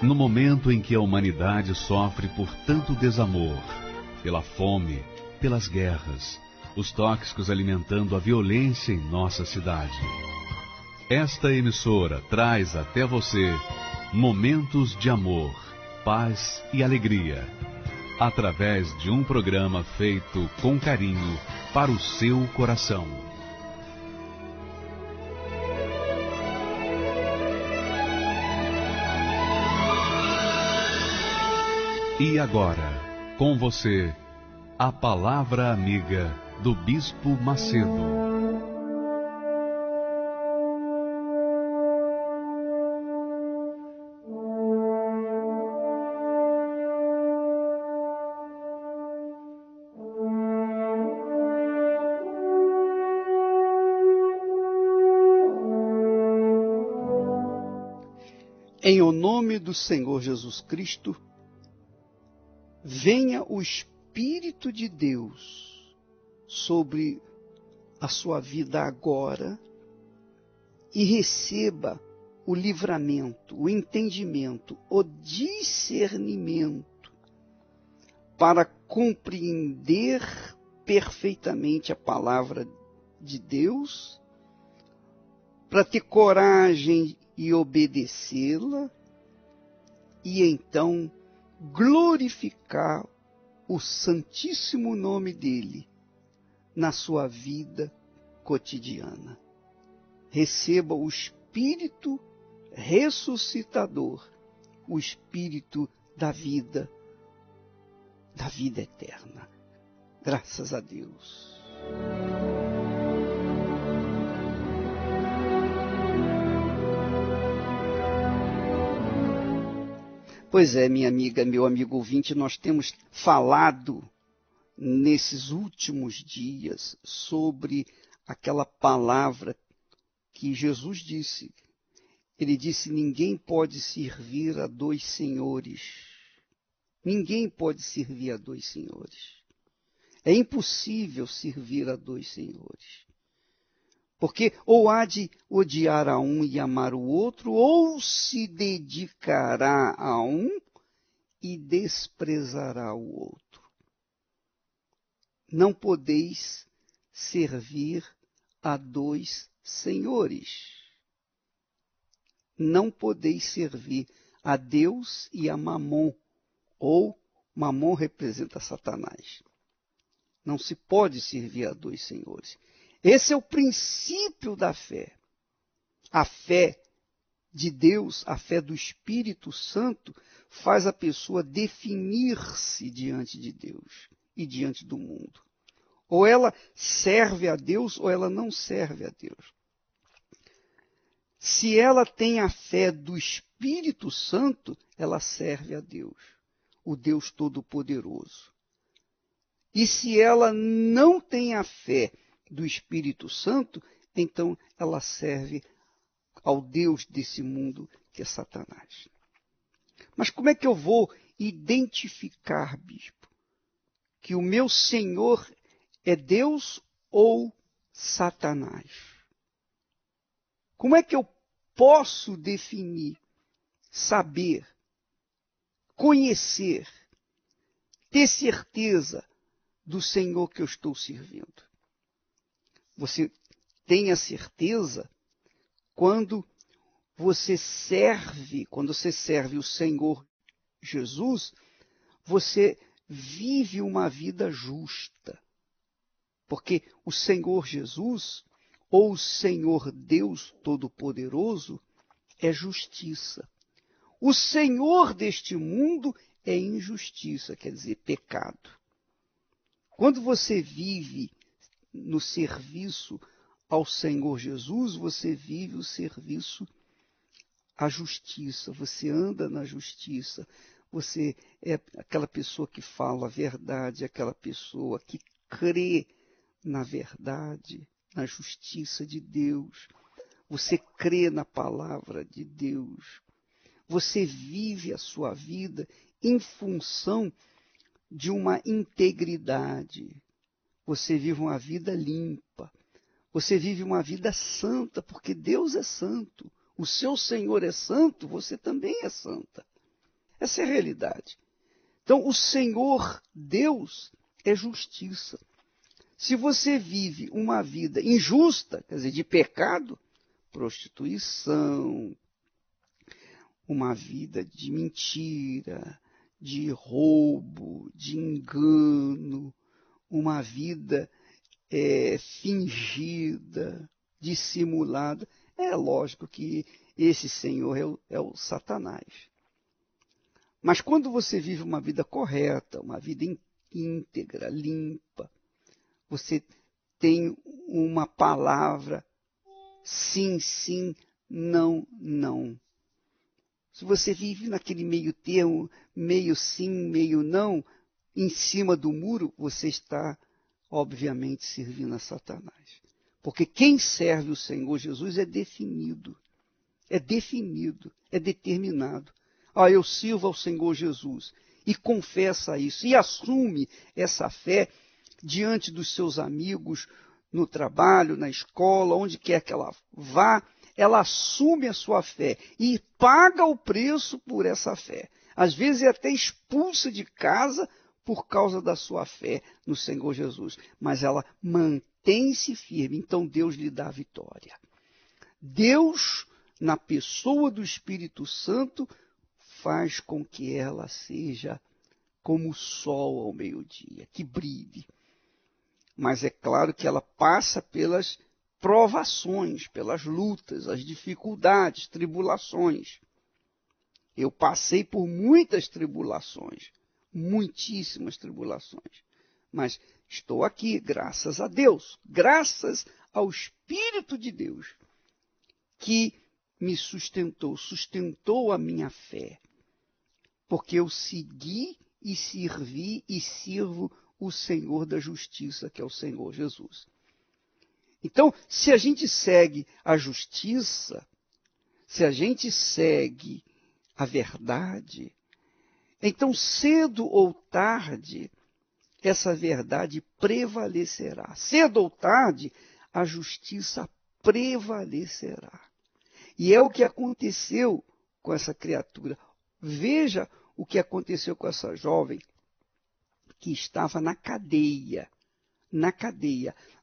No momento em que a humanidade sofre por tanto desamor, pela fome, pelas guerras, os tóxicos alimentando a violência em nossa cidade. Esta emissora traz até você momentos de amor, paz e alegria, através de um programa feito com carinho para o seu coração. E agora, com você, a Palavra Amiga do Bispo Macedo. Em o nome do Senhor Jesus Cristo, venha o Espírito de Deus sobre a sua vida agora e receba o livramento, o entendimento, o discernimento para compreender perfeitamente a palavra de Deus, para ter coragem e obedecê-la, e então glorificar o santíssimo nome dele na sua vida cotidiana. Receba o Espírito ressuscitador, o Espírito da vida eterna. Graças a Deus. Pois é, minha amiga, meu amigo ouvinte, nós temos falado nesses últimos dias sobre aquela palavra que Jesus disse. Ele disse: ninguém pode servir a dois senhores. Ninguém pode servir a dois senhores. É impossível servir a dois senhores. Porque ou há de odiar a um e amar o outro, ou se dedicará a um e desprezará o outro. Não podeis servir a dois senhores. Não podeis servir a Deus e a Mamon, ou Mamon representa Satanás. Não se pode servir a dois senhores. Esse é o princípio da fé. A fé de Deus, a fé do Espírito Santo, faz a pessoa definir-se diante de Deus e diante do mundo. Ou ela serve a Deus ou ela não serve a Deus. Se ela tem a fé do Espírito Santo, ela serve a Deus, o Deus Todo-Poderoso. E se ela não tem a fé do Espírito Santo, então ela serve ao Deus desse mundo, que é Satanás. Mas como é que eu vou identificar, bispo, que o meu Senhor é Deus ou Satanás? Como é que eu posso definir, saber, conhecer, ter certeza do Senhor que eu estou servindo? Você tem a certeza quando você serve o Senhor Jesus, você vive uma vida justa. Porque o Senhor Jesus, ou o Senhor Deus Todo-Poderoso, é justiça. O Senhor deste mundo é injustiça, quer dizer, pecado. Quando você vive no serviço ao Senhor Jesus, você vive o serviço à justiça, você anda na justiça, você é aquela pessoa que fala a verdade, aquela pessoa que crê na verdade, na justiça de Deus, você crê na palavra de Deus, você vive a sua vida em função de uma integridade. Você vive uma vida limpa. Você vive uma vida santa, porque Deus é santo. O seu Senhor é santo, você também é santa. Essa é a realidade. Então, o Senhor Deus é justiça. Se você vive uma vida injusta, quer dizer, de pecado, prostituição, uma vida de mentira, de roubo, de engano, uma vida fingida, dissimulada, é lógico que esse Senhor é o Satanás. Mas quando você vive uma vida correta, uma vida íntegra, limpa, você tem uma palavra sim, sim, não, não. Se você vive naquele meio termo, meio sim, meio não, em cima do muro, você está, obviamente, servindo a Satanás. Porque quem serve o Senhor Jesus é definido, é determinado. Eu sirvo ao Senhor Jesus. E confessa isso, e assume essa fé diante dos seus amigos, no trabalho, na escola, onde quer que ela vá, ela assume a sua fé e paga o preço por essa fé. Às vezes é até expulsa de casa por causa da sua fé no Senhor Jesus. Mas ela mantém-se firme, então Deus lhe dá a vitória. Deus, na pessoa do Espírito Santo, faz com que ela seja como o sol ao meio-dia, que brilhe. Mas é claro que ela passa pelas provações, pelas lutas, as dificuldades, tribulações. Eu passei por muitas tribulações, muitíssimas tribulações. Mas estou aqui, graças a Deus, graças ao Espírito de Deus, que me sustentou a minha fé. Porque eu segui e servi e sirvo o Senhor da justiça, que é o Senhor Jesus. Então, se a gente segue a justiça, se a gente segue a verdade, então cedo ou tarde essa verdade prevalecerá. Cedo ou tarde a justiça prevalecerá. E é o que aconteceu com essa criatura. Veja o que aconteceu com essa jovem que estava na cadeia,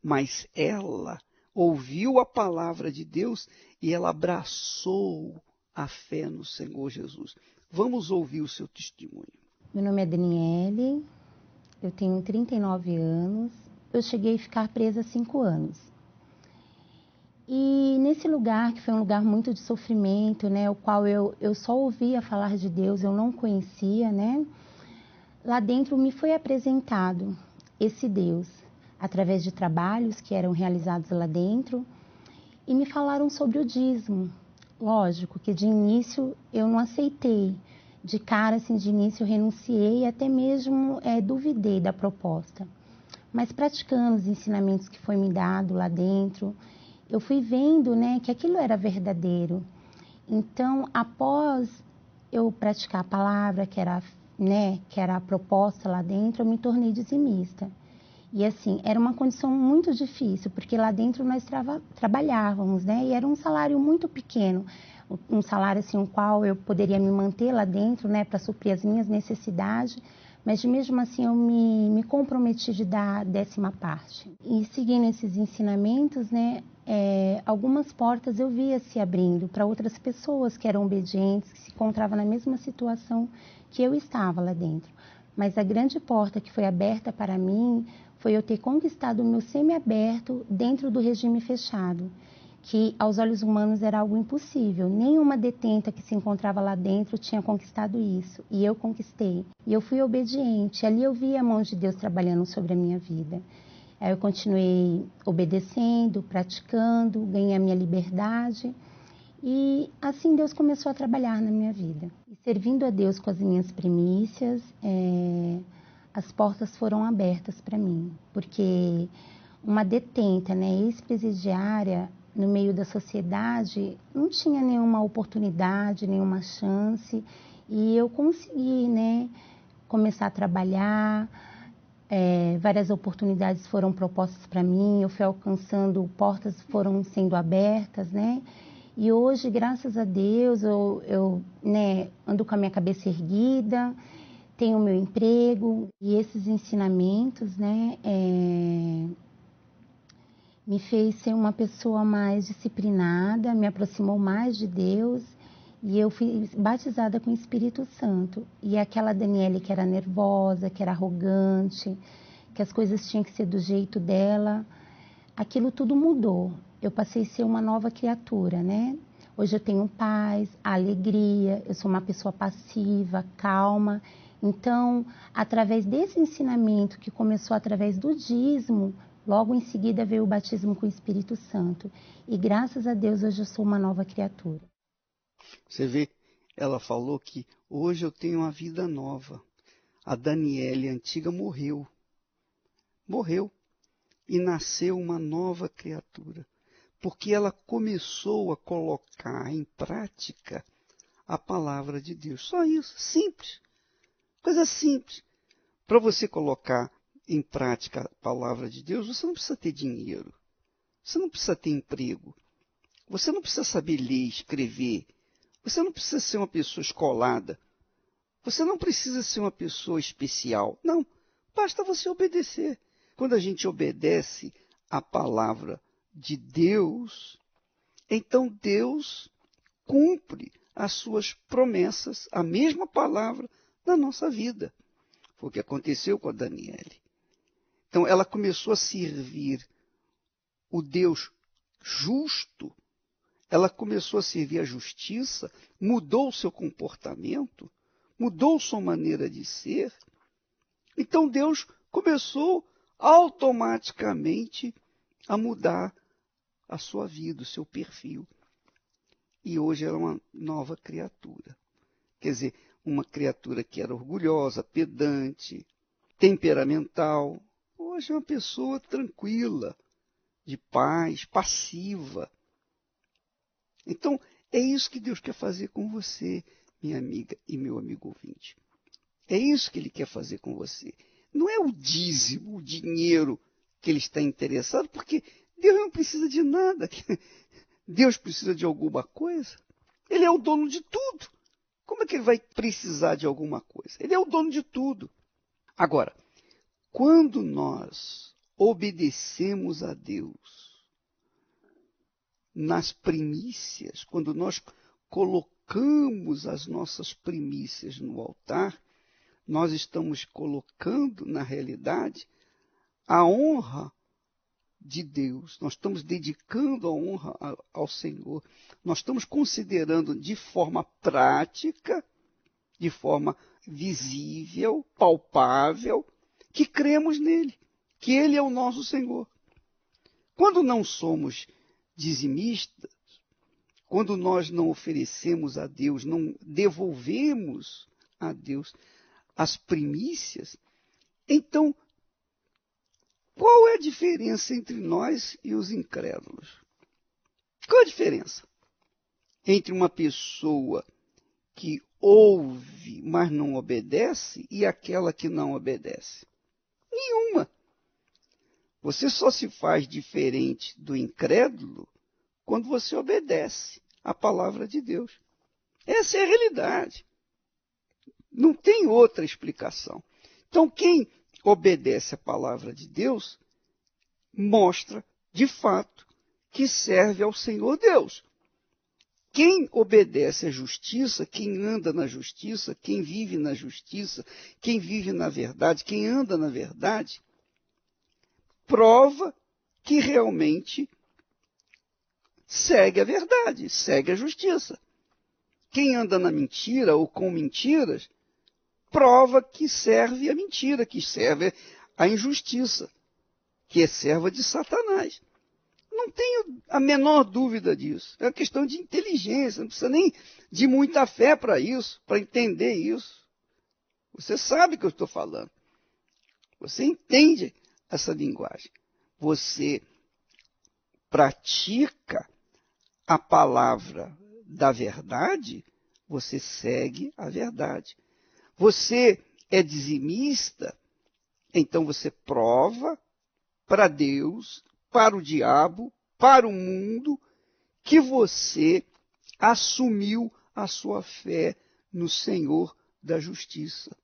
mas ela ouviu a palavra de Deus e ela abraçou a fé no Senhor Jesus. Vamos ouvir o seu testemunho. Meu nome é Daniele, eu tenho 39 anos, eu cheguei a ficar presa há 5 anos. E nesse lugar, que foi um lugar muito de sofrimento, né, o qual eu só ouvia falar de Deus, eu não conhecia, né? Lá dentro me foi apresentado esse Deus, através de trabalhos que eram realizados lá dentro, e me falaram sobre o dízimo. Lógico que de início eu não aceitei, de cara assim, de início eu renunciei e até mesmo duvidei da proposta. Mas praticando os ensinamentos que foi me dado lá dentro, eu fui vendo, né, que aquilo era verdadeiro. Então, após eu praticar a palavra, que era a proposta lá dentro, eu me tornei dizimista. E assim, era uma condição muito difícil, porque lá dentro nós trabalhávamos, né, e era um salário muito pequeno, um salário assim, o qual eu poderia me manter lá dentro, né, para suprir as minhas necessidades, mas mesmo assim eu me comprometi de dar a 10ª parte. E seguindo esses ensinamentos, né, algumas portas eu via se abrindo para outras pessoas que eram obedientes, que se encontravam na mesma situação que eu estava lá dentro. Mas a grande porta que foi aberta para mim foi eu ter conquistado o meu semiaberto dentro do regime fechado, que aos olhos humanos era algo impossível. Nenhuma detenta que se encontrava lá dentro tinha conquistado isso, e eu conquistei. E eu fui obediente, ali eu vi a mão de Deus trabalhando sobre a minha vida. Aí eu continuei obedecendo, praticando, ganhei a minha liberdade, e assim Deus começou a trabalhar na minha vida. E servindo a Deus com as minhas primícias, as portas foram abertas para mim, porque uma detenta, né, ex-presidiária, no meio da sociedade, não tinha nenhuma oportunidade, nenhuma chance, e eu consegui, né, começar a trabalhar, várias oportunidades foram propostas para mim, eu fui alcançando, portas foram sendo abertas, né, E hoje, graças a Deus, eu ando com a minha cabeça erguida, tenho o meu emprego, e esses ensinamentos, me fez ser uma pessoa mais disciplinada, me aproximou mais de Deus, e eu fui batizada com o Espírito Santo. E aquela Daniele que era nervosa, que era arrogante, que as coisas tinham que ser do jeito dela, aquilo tudo mudou. Eu passei a ser uma nova criatura, Hoje eu tenho paz, alegria, eu sou uma pessoa passiva, calma. Então, através desse ensinamento que começou através do dízimo, logo em seguida veio o batismo com o Espírito Santo. E graças a Deus hoje eu sou uma nova criatura. Você vê, ela falou que hoje eu tenho uma vida nova. A Daniele antiga morreu. Morreu. E nasceu uma nova criatura. Porque ela começou a colocar em prática a palavra de Deus. Só isso, simples. Coisa simples. Para você colocar em prática a palavra de Deus, você não precisa ter dinheiro. Você não precisa ter emprego. Você não precisa saber ler, escrever. Você não precisa ser uma pessoa escolada. Você não precisa ser uma pessoa especial. Não, basta você obedecer. Quando a gente obedece a palavra de Deus, então Deus cumpre as suas promessas, a mesma palavra na nossa vida. Foi o que aconteceu com a Daniele. Então ela começou a servir o Deus justo, ela começou a servir a justiça, mudou o seu comportamento, mudou sua maneira de ser. Então Deus começou automaticamente a mudar a sua vida, o seu perfil. E hoje ela é uma nova criatura. Quer dizer, uma criatura que era orgulhosa, pedante, temperamental. Hoje é uma pessoa tranquila, de paz, passiva. Então, é isso que Deus quer fazer com você, minha amiga e meu amigo ouvinte. É isso que Ele quer fazer com você. Não é o dízimo, o dinheiro que Ele está interessado, porque Deus não precisa de nada. Deus precisa de alguma coisa. Ele é o dono de tudo. Como é que Ele vai precisar de alguma coisa? Ele é o dono de tudo. Agora, quando nós obedecemos a Deus nas primícias, quando nós colocamos as nossas primícias no altar, nós estamos colocando, na realidade, a honra de Deus. Nós estamos dedicando a honra ao Senhor. Nós estamos considerando de forma prática, de forma visível, palpável, que cremos nele, que ele é o nosso Senhor. Quando não somos dizimistas, quando nós não oferecemos a Deus, não devolvemos a Deus as primícias, então, qual é a diferença entre nós e os incrédulos? Qual é a diferença entre uma pessoa que ouve, mas não obedece, e aquela que não obedece? Nenhuma. Você só se faz diferente do incrédulo quando você obedece a palavra de Deus. Essa é a realidade. Não tem outra explicação. Então, quem obedece a palavra de Deus mostra, de fato, que serve ao Senhor Deus. Quem obedece à justiça, quem anda na justiça, quem vive na justiça, quem vive na verdade, quem anda na verdade, prova que realmente segue a verdade, segue a justiça. Quem anda na mentira ou com mentiras, prova que serve a mentira, que serve a injustiça, que é serva de Satanás. Não tenho a menor dúvida disso. É uma questão de inteligência, não precisa nem de muita fé para isso, para entender isso. Você sabe o que eu estou falando. Você entende essa linguagem. Você pratica a palavra da verdade, você segue a verdade. Você é dizimista, então você prova para Deus, para o diabo, para o mundo, que você assumiu a sua fé no Senhor da Justiça.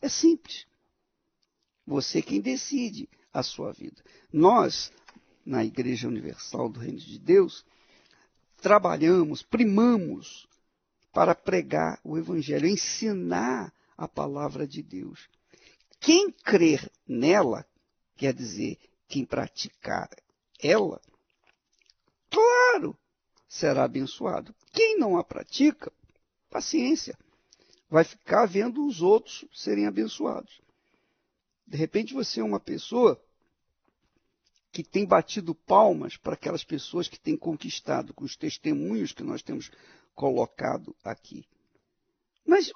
É simples. Você quem decide a sua vida. Nós, na Igreja Universal do Reino de Deus, trabalhamos, primamos para pregar o Evangelho, ensinar a palavra de Deus. Quem crer nela, quer dizer, quem praticar ela, claro, será abençoado. Quem não a pratica, paciência, vai ficar vendo os outros serem abençoados. De repente você é uma pessoa que tem batido palmas para aquelas pessoas que têm conquistado, com os testemunhos que nós temos colocado aqui. Mas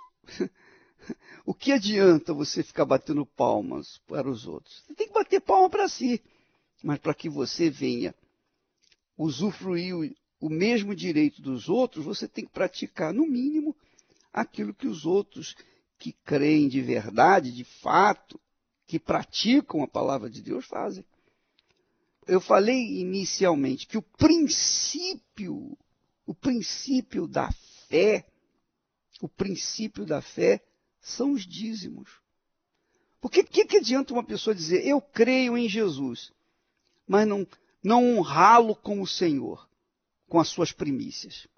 o que adianta você ficar batendo palmas para os outros? Você tem que bater palma para si, mas para que você venha usufruir o mesmo direito dos outros, você tem que praticar, no mínimo, aquilo que os outros que creem de verdade, de fato, que praticam a palavra de Deus fazem. Eu falei inicialmente que o princípio da fé são os dízimos. Porque que adianta uma pessoa dizer, eu creio em Jesus, mas não honrá-lo como Senhor, com as suas primícias?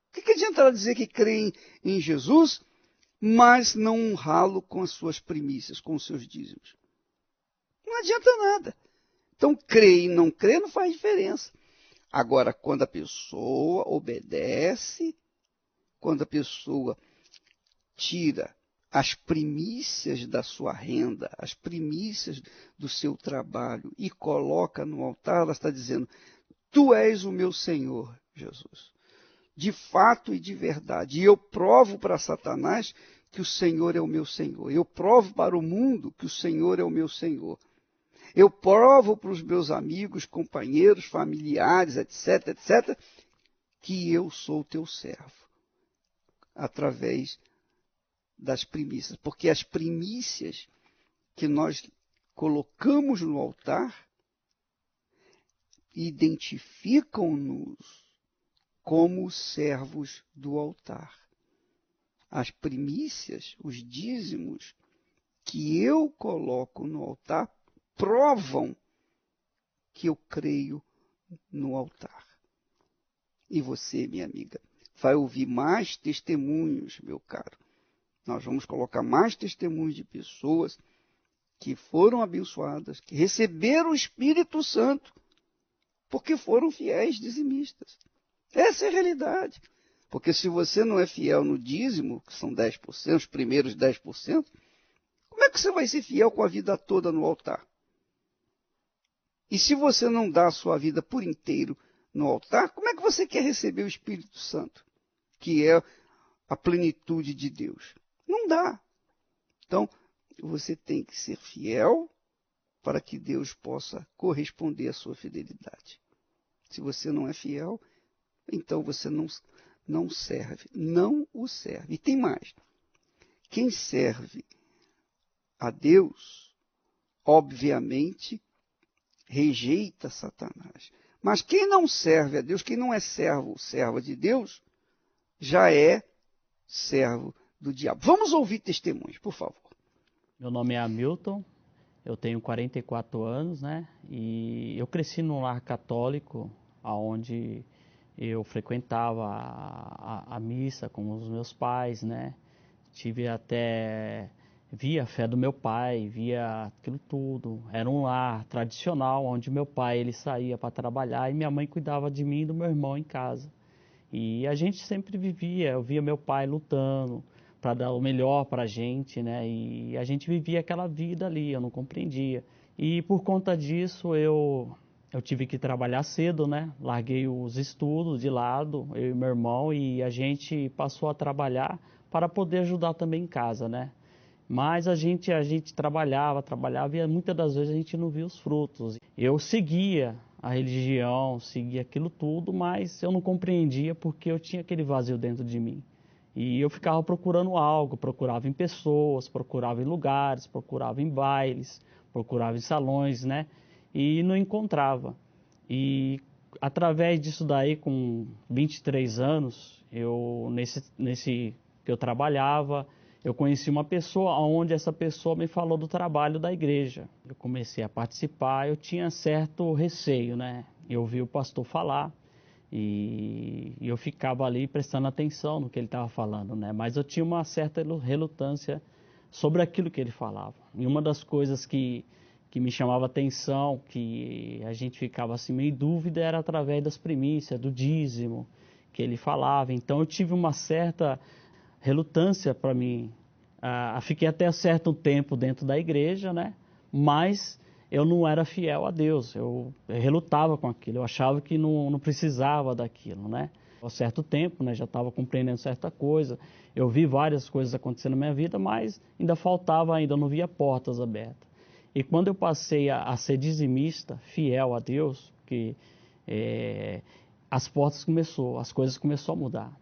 O que adianta ela dizer que crê em Jesus, mas não honrá-lo com as suas primícias, com os seus dízimos? Não adianta nada. Então, crer e não crer não faz diferença. Agora, quando a pessoa obedece, quando a pessoa tira as primícias da sua renda, as primícias do seu trabalho e coloca no altar, ela está dizendo, tu és o meu Senhor, Jesus. De fato e de verdade. E eu provo para Satanás que o Senhor é o meu Senhor. Eu provo para o mundo que o Senhor é o meu Senhor. Eu provo para os meus amigos, companheiros, familiares, etc., etc., que eu sou teu servo, através das primícias. Porque as primícias que nós colocamos no altar identificam-nos como servos do altar. As primícias, os dízimos que eu coloco no altar, provam que eu creio no altar. E você, minha amiga, vai ouvir mais testemunhos, meu caro. Nós vamos colocar mais testemunhos de pessoas que foram abençoadas, que receberam o Espírito Santo, porque foram fiéis dizimistas. Essa é a realidade. Porque se você não é fiel no dízimo, que são 10%, os primeiros 10%, como é que você vai ser fiel com a vida toda no altar? E se você não dá a sua vida por inteiro no altar, como é que você quer receber o Espírito Santo, que é a plenitude de Deus? Não dá. Então, você tem que ser fiel para que Deus possa corresponder à sua fidelidade. Se você não é fiel, então você não serve, não o serve. E tem mais. Quem serve a Deus, obviamente, rejeita Satanás. Mas quem não serve a Deus, quem não é serva de Deus, já é servo do diabo. Vamos ouvir testemunhos, por favor. Meu nome é Hamilton, eu tenho 44 anos, né? E eu cresci num lar católico, onde eu frequentava a missa com os meus pais, né? Via a fé do meu pai, via aquilo tudo. Era um lar tradicional, onde meu pai ele saía para trabalhar e minha mãe cuidava de mim e do meu irmão em casa. E a gente sempre vivia, eu via meu pai lutando para dar o melhor para a gente, né? E a gente vivia aquela vida ali, eu não compreendia. E por conta disso eu tive que trabalhar cedo, né? Larguei os estudos de lado, eu e meu irmão, e a gente passou a trabalhar para poder ajudar também em casa, né? Mas a gente trabalhava e muitas das vezes a gente não via os frutos. Eu seguia a religião, seguia aquilo tudo, mas eu não compreendia porque eu tinha aquele vazio dentro de mim. E eu ficava procurando algo, procurava em pessoas, procurava em lugares, procurava em bailes, procurava em salões, né? E não encontrava. E através disso daí, com 23 anos, nesse que eu trabalhava, eu conheci uma pessoa, onde essa pessoa me falou do trabalho da igreja. Eu comecei a participar, eu tinha certo receio, né? Eu ouvi o pastor falar e eu ficava ali prestando atenção no que ele estava falando, né? Mas eu tinha uma certa relutância sobre aquilo que ele falava. E uma das coisas que me chamava atenção, que a gente ficava assim meio em dúvida, era através das primícias, do dízimo que ele falava. Então eu tive uma certa relutância para mim. Fiquei até certo tempo dentro da igreja, né? Mas eu não era fiel a Deus. Eu relutava com aquilo. Eu achava que não precisava daquilo, né? Há certo tempo, né? Já estava compreendendo certa coisa. Eu vi várias coisas acontecendo na minha vida, mas ainda faltava, ainda não via portas abertas. E quando eu passei a ser dizimista, fiel a Deus, que as coisas começaram a mudar.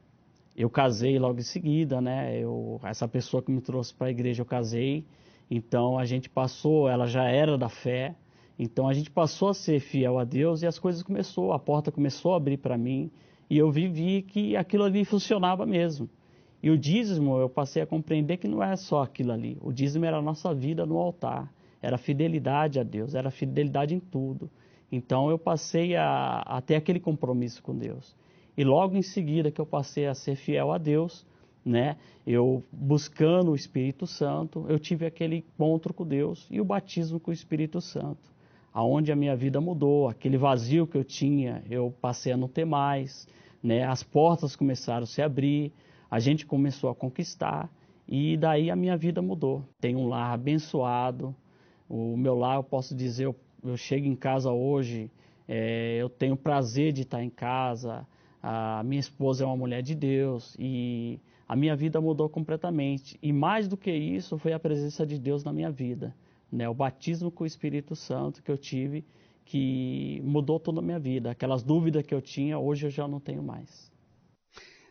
Eu casei logo em seguida, né? Essa pessoa que me trouxe para a igreja, eu casei. Então a gente passou, ela já era da fé. Então a gente passou a ser fiel a Deus e as coisas a porta começou a abrir para mim. E eu vi que aquilo ali funcionava mesmo. E o dízimo, eu passei a compreender que não é só aquilo ali. O dízimo era a nossa vida no altar. Era fidelidade a Deus, era fidelidade em tudo. Então eu passei a ter aquele compromisso com Deus. E logo em seguida que eu passei a ser fiel a Deus, né? Eu buscando o Espírito Santo, eu tive aquele encontro com Deus e o batismo com o Espírito Santo, aonde a minha vida mudou, aquele vazio que eu tinha, eu passei a não ter mais, né? As portas começaram a se abrir, a gente começou a conquistar e daí a minha vida mudou. Tenho um lar abençoado, o meu lar, eu posso dizer, eu chego em casa hoje, eu tenho prazer de estar em casa. A minha esposa é uma mulher de Deus e a minha vida mudou completamente. E mais do que isso, foi a presença de Deus na minha vida, né? O batismo com o Espírito Santo que eu tive, que mudou toda a minha vida. Aquelas dúvidas que eu tinha, hoje eu já não tenho mais.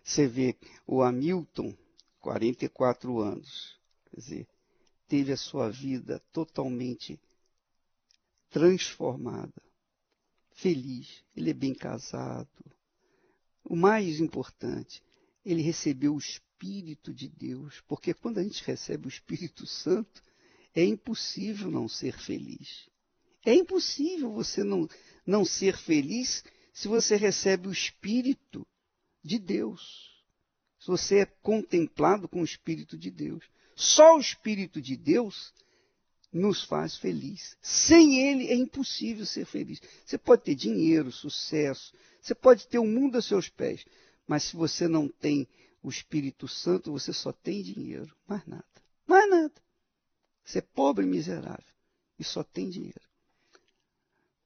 Você vê, o Hamilton, 44 anos, quer dizer, teve a sua vida totalmente transformada, feliz. Ele é bem casado. O mais importante, ele recebeu o Espírito de Deus, porque quando a gente recebe o Espírito Santo, é impossível não ser feliz. É impossível você não ser feliz se você recebe o Espírito de Deus. Se você é contemplado com o Espírito de Deus. Só o Espírito de Deus nos faz feliz. Sem ele é impossível ser feliz. Você pode ter dinheiro, sucesso, você pode ter o mundo a seus pés, mas se você não tem o Espírito Santo, você só tem dinheiro, mais nada. Mais nada. Você é pobre e miserável e só tem dinheiro.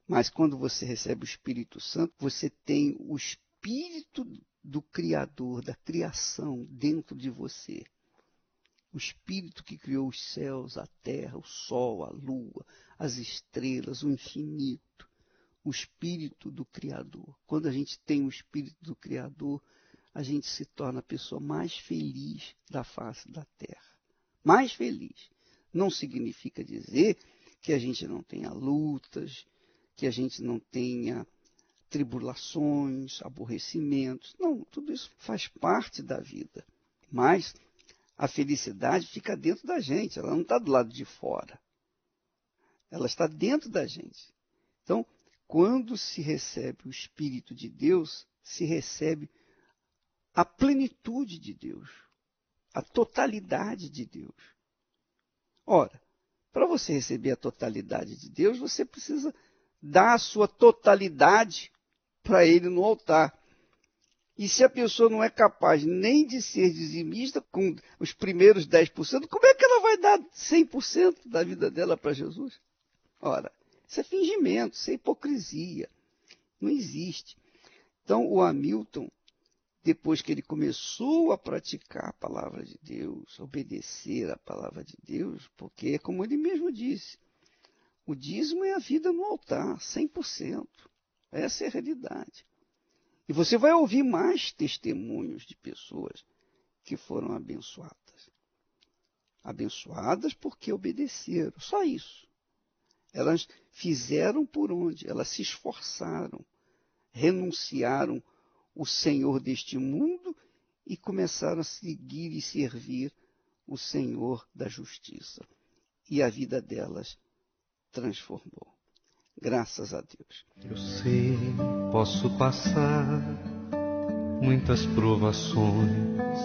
Mas quando você recebe o Espírito Santo, você tem o Espírito do Criador, da criação dentro de você. O Espírito que criou os céus, a terra, o sol, a lua, as estrelas, o infinito. O Espírito do Criador. Quando a gente tem o Espírito do Criador, a gente se torna a pessoa mais feliz da face da terra. Mais feliz. Não significa dizer que a gente não tenha lutas, que a gente não tenha tribulações, aborrecimentos. Não, tudo isso faz parte da vida. Mas a felicidade fica dentro da gente, ela não está do lado de fora. Ela está dentro da gente. Então, quando se recebe o Espírito de Deus, se recebe a plenitude de Deus, a totalidade de Deus. Ora, para você receber a totalidade de Deus, você precisa dar a sua totalidade para Ele no altar. E se a pessoa não é capaz nem de ser dizimista com os primeiros 10%, como é que ela vai dar 100% da vida dela para Jesus? Ora, isso é fingimento, isso é hipocrisia. Não existe. Então, o Hamilton, depois que ele começou a praticar a palavra de Deus, obedecer a palavra de Deus, porque é como ele mesmo disse, o dízimo é a vida no altar, 100%. Essa é a realidade. E você vai ouvir mais testemunhos de pessoas que foram abençoadas. Abençoadas porque obedeceram, só isso. Elas fizeram por onde? Elas se esforçaram. renunciaram o Senhor deste mundo e começaram a seguir e servir o Senhor da justiça. E a vida delas transformou. Graças a Deus. Eu sei, posso passar muitas provações,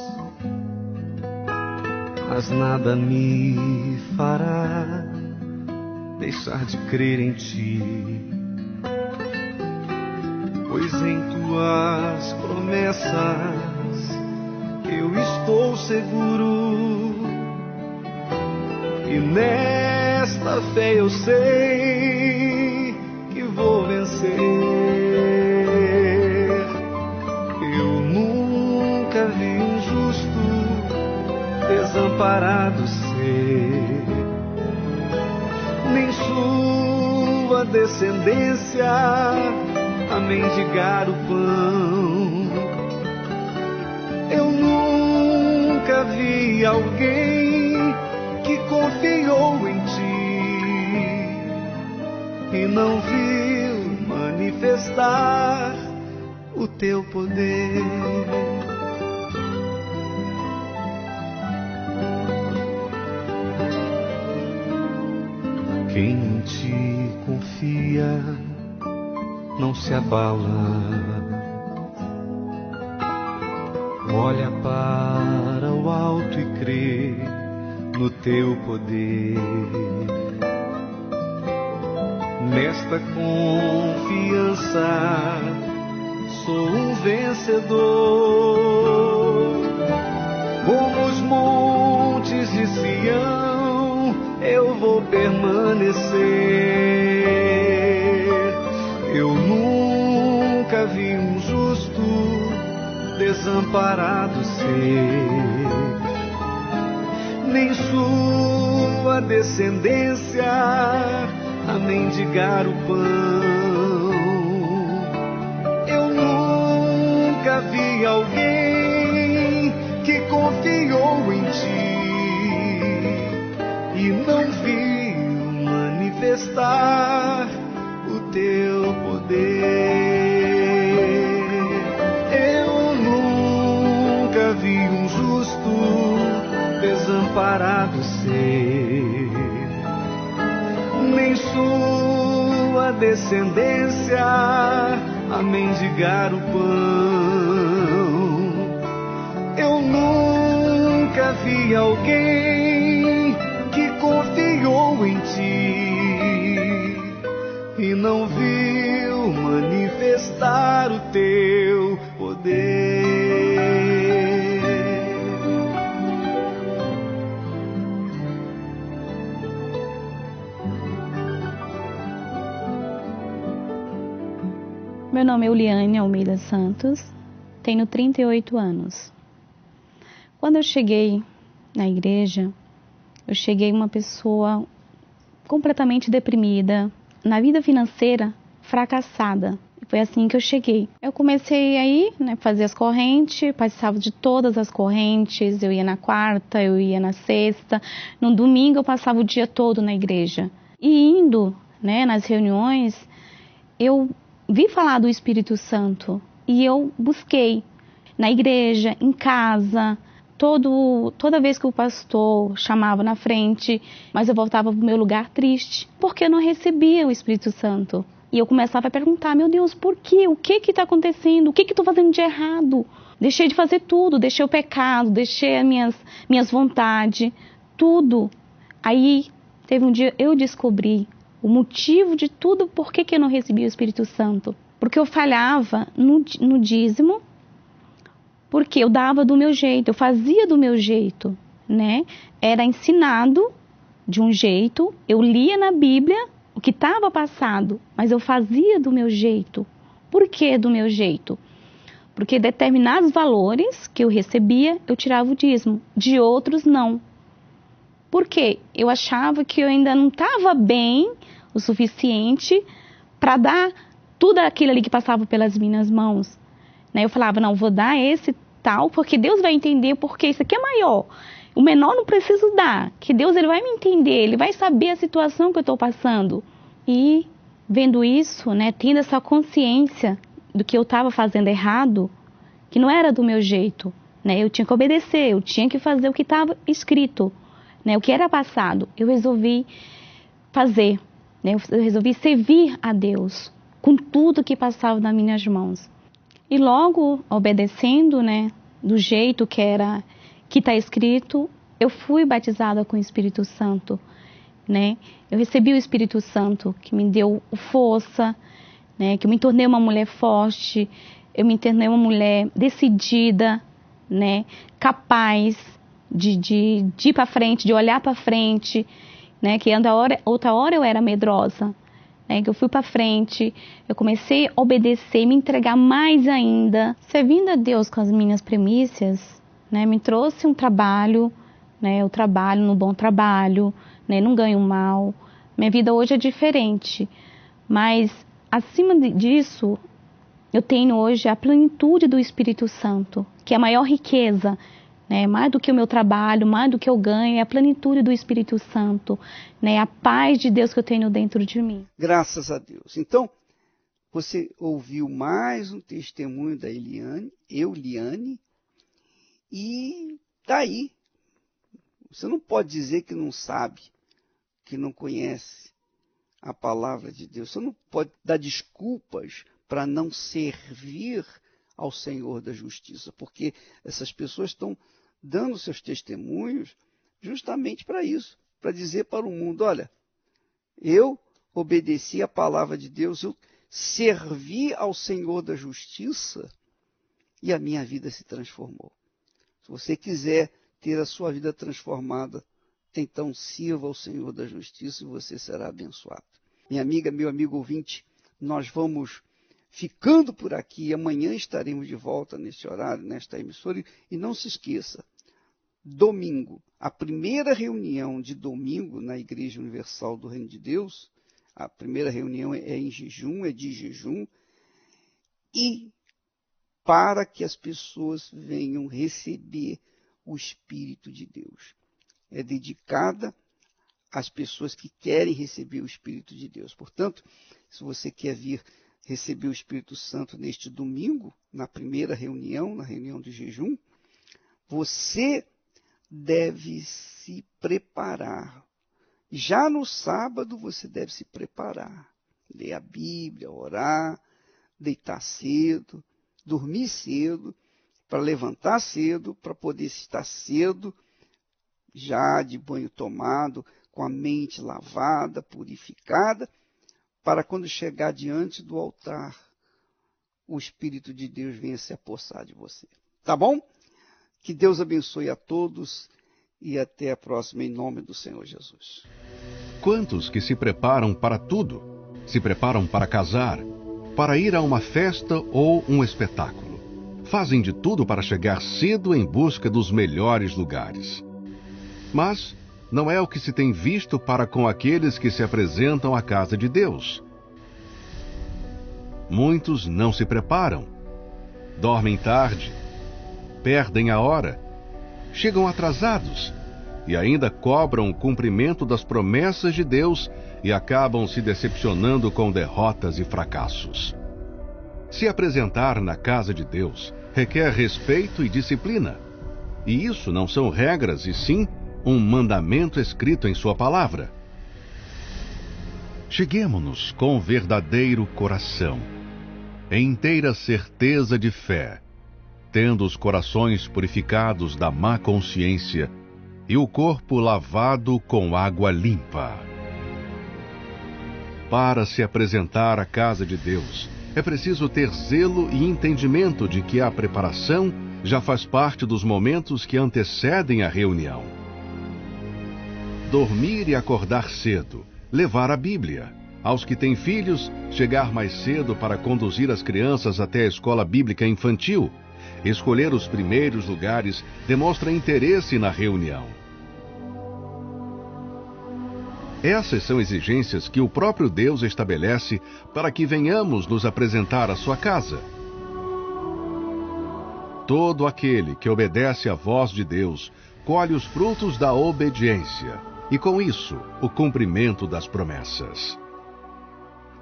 mas nada me fará deixar de crer em Ti, pois em Tuas promessas eu estou seguro, e nesta fé eu sei que vou vencer. Eu nunca vi um justo desamparado ser, nem sua descendência a mendigar o pão. Eu nunca vi alguém que confiou em Ti e não viu manifestar o Teu poder. Quem em Ti confia não se abala, olha para o alto e crê no Teu poder. Nesta confiança sou um vencedor, como os montes de Sião eu vou permanecer. Eu nunca vi um justo desamparado ser, nem sua descendência a mendigar o pão. Eu nunca vi alguém que confiou em Ti e não viu manifestar o Teu poder. Eu nunca vi um justo desamparado ser, nem sua descendência a mendigar o pão. Eu nunca vi alguém que confiou em Ti e não viu manifestar o Teu poder. Meu nome é Uliane Almeida Santos, tenho 38 anos. Quando eu cheguei na igreja, eu cheguei uma pessoa completamente deprimida, na vida financeira, fracassada. Foi assim que eu cheguei. Eu comecei aí, fazer as correntes, participava de todas as correntes, eu ia na quarta, eu ia na sexta, no domingo eu passava o dia todo na igreja. E indo, nas reuniões, eu vi falar do Espírito Santo e eu busquei na igreja, em casa, toda vez que o pastor chamava na frente, mas eu voltava para o meu lugar triste, porque eu não recebia o Espírito Santo. E eu começava a perguntar, meu Deus, por quê? O que está acontecendo? O que estou fazendo de errado? Deixei de fazer tudo, deixei o pecado, deixei as minhas vontades, tudo. Aí, teve um dia, eu descobri o motivo de tudo, por que eu não recebia o Espírito Santo. Porque eu falhava no dízimo, porque eu dava do meu jeito, eu fazia do meu jeito, Era ensinado de um jeito, eu lia na Bíblia o que estava passado, mas eu fazia do meu jeito. Por que do meu jeito? Porque determinados valores que eu recebia, eu tirava o dízimo, de outros não. Por quê? Eu achava que eu ainda não estava bem o suficiente para dar tudo aquilo ali que passava pelas minhas mãos. Eu falava, não, vou dar esse tal, porque Deus vai entender, porque isso aqui é maior. O menor não preciso dar, que Deus ele vai me entender, Ele vai saber a situação que eu estou passando. E vendo isso, tendo essa consciência do que eu estava fazendo errado, que não era do meu jeito, né? Eu tinha que obedecer, eu tinha que fazer o que estava escrito, né? O que era passado, eu resolvi fazer, né? Eu resolvi servir a Deus com tudo que passava nas minhas mãos. E logo, obedecendo, né, do jeito que está escrito, eu fui batizada com o Espírito Santo, né? Eu recebi o Espírito Santo, que me deu força, né? Que eu me tornei uma mulher forte, eu me tornei uma mulher decidida, né? Capaz de ir para frente, de olhar para frente, né? Que outra hora eu era medrosa, né? Que eu fui para frente, eu comecei a obedecer, me entregar mais ainda, servindo a Deus com as minhas premissas, né? Me trouxe um trabalho, né? Eu trabalho no bom trabalho, né? Não ganho mal. Minha vida hoje é diferente, mas acima disso, eu tenho hoje a plenitude do Espírito Santo, que é a maior riqueza, né? Mais do que o meu trabalho, mais do que eu ganho, é a plenitude do Espírito Santo, né? A paz de Deus que eu tenho dentro de mim. Graças a Deus. Então, você ouviu mais um testemunho da Euliane, e daí, você não pode dizer que não sabe, que não conhece a palavra de Deus. Você não pode dar desculpas para não servir ao Senhor da justiça, porque essas pessoas estão dando seus testemunhos justamente para isso, para dizer para o mundo, olha, eu obedeci a palavra de Deus, eu servi ao Senhor da justiça e a minha vida se transformou. Se você quiser ter a sua vida transformada, então sirva ao Senhor da justiça e você será abençoado. Minha amiga, meu amigo ouvinte, nós vamos ficando por aqui. Amanhã estaremos de volta neste horário, nesta emissora. E não se esqueça, domingo, a primeira reunião de domingo na Igreja Universal do Reino de Deus, a primeira reunião é em jejum, é de jejum, e para que as pessoas venham receber o Espírito de Deus. É dedicada às pessoas que querem receber o Espírito de Deus. Portanto, se você quer vir receber o Espírito Santo neste domingo, na primeira reunião, na reunião de jejum, você deve se preparar. Já no sábado você deve se preparar. Ler a Bíblia, orar, deitar cedo, dormir cedo, para levantar cedo, para poder estar cedo, já de banho tomado, com a mente lavada, purificada, para quando chegar diante do altar, o Espírito de Deus venha se apossar de você. Tá bom? Que Deus abençoe a todos e até a próxima, em nome do Senhor Jesus. Quantos que se preparam para tudo? Se preparam para casar, para ir a uma festa ou um espetáculo. Fazem de tudo para chegar cedo em busca dos melhores lugares. Mas não é o que se tem visto para com aqueles que se apresentam à casa de Deus. Muitos não se preparam, dormem tarde, perdem a hora, chegam atrasados e ainda cobram o cumprimento das promessas de Deus e acabam se decepcionando com derrotas e fracassos. Se apresentar na casa de Deus requer respeito e disciplina. E isso não são regras, e sim um mandamento escrito em sua palavra. Cheguemo-nos com verdadeiro coração, em inteira certeza de fé, tendo os corações purificados da má consciência e o corpo lavado com água limpa. Para se apresentar à casa de Deus, é preciso ter zelo e entendimento de que a preparação já faz parte dos momentos que antecedem a reunião. Dormir e acordar cedo, levar a Bíblia. Aos que têm filhos, chegar mais cedo para conduzir as crianças até a escola bíblica infantil. Escolher os primeiros lugares demonstra interesse na reunião. Essas são exigências que o próprio Deus estabelece para que venhamos nos apresentar à sua casa. Todo aquele que obedece à voz de Deus colhe os frutos da obediência e, com isso, o cumprimento das promessas.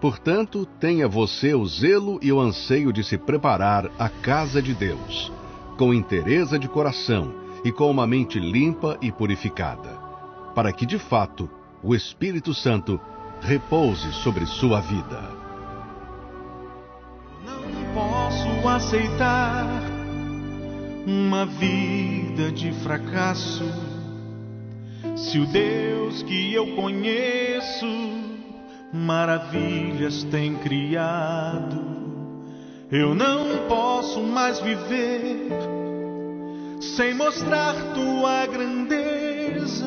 Portanto, tenha você o zelo e o anseio de se preparar à casa de Deus, com inteireza de coração e com uma mente limpa e purificada, para que, de fato, o Espírito Santo repouse sobre sua vida. Não posso aceitar uma vida de fracasso, se o Deus que eu conheço maravilhas tem criado. Eu não posso mais viver sem mostrar tua grandeza.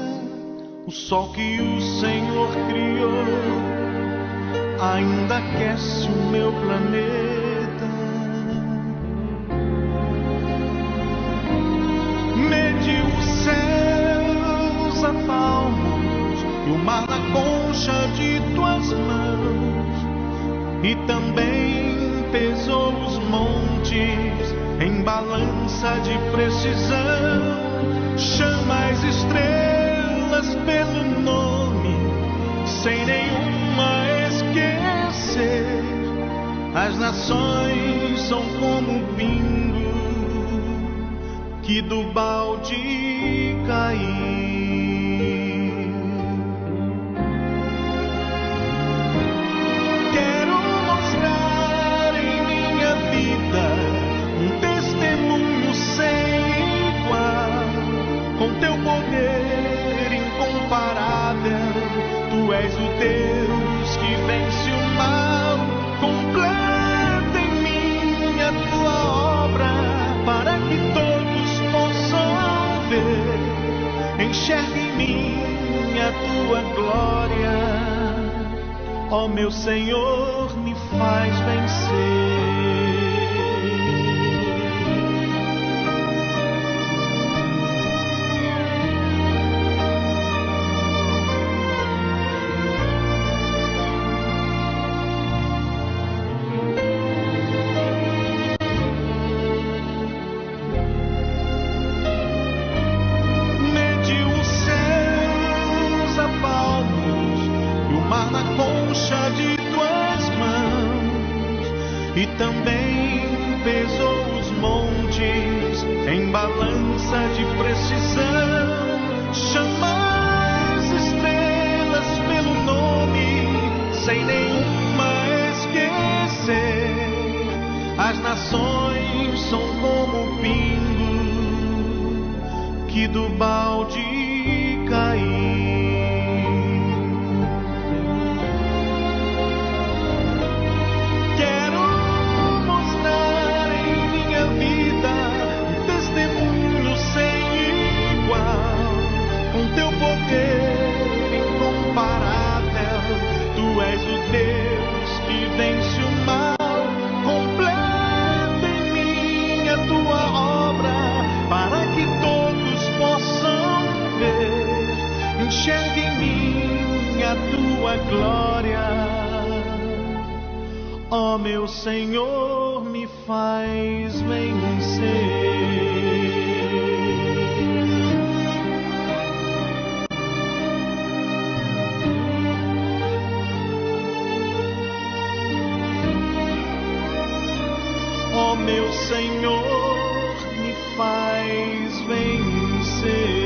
O sol que o Senhor criou ainda aquece o meu planeta. Mede os céus a palmos e o mar na concha de tuas mãos, e também pesou os montes em balança de precisão. Chama as estrelas pelo nome, sem nenhuma esquecer. As nações são como o pingo que do balde caiu. Tu és o Deus que vence o mal. Completa em mim a tua obra, para que todos possam ver. Enxerga em mim a tua glória. Ó meu Senhor, me faz vencer. E também pesou os montes em balança de precisão. Chama as estrelas pelo nome, sem nenhuma esquecer. As nações são como o pingo que do balde caiu. Tu és o Deus que vence o mal. Completa em mim a tua obra, para que todos possam ver. Enxerga em mim a tua glória. Ó meu Senhor, me faz vencer. Ó meu Senhor, me faz vencer.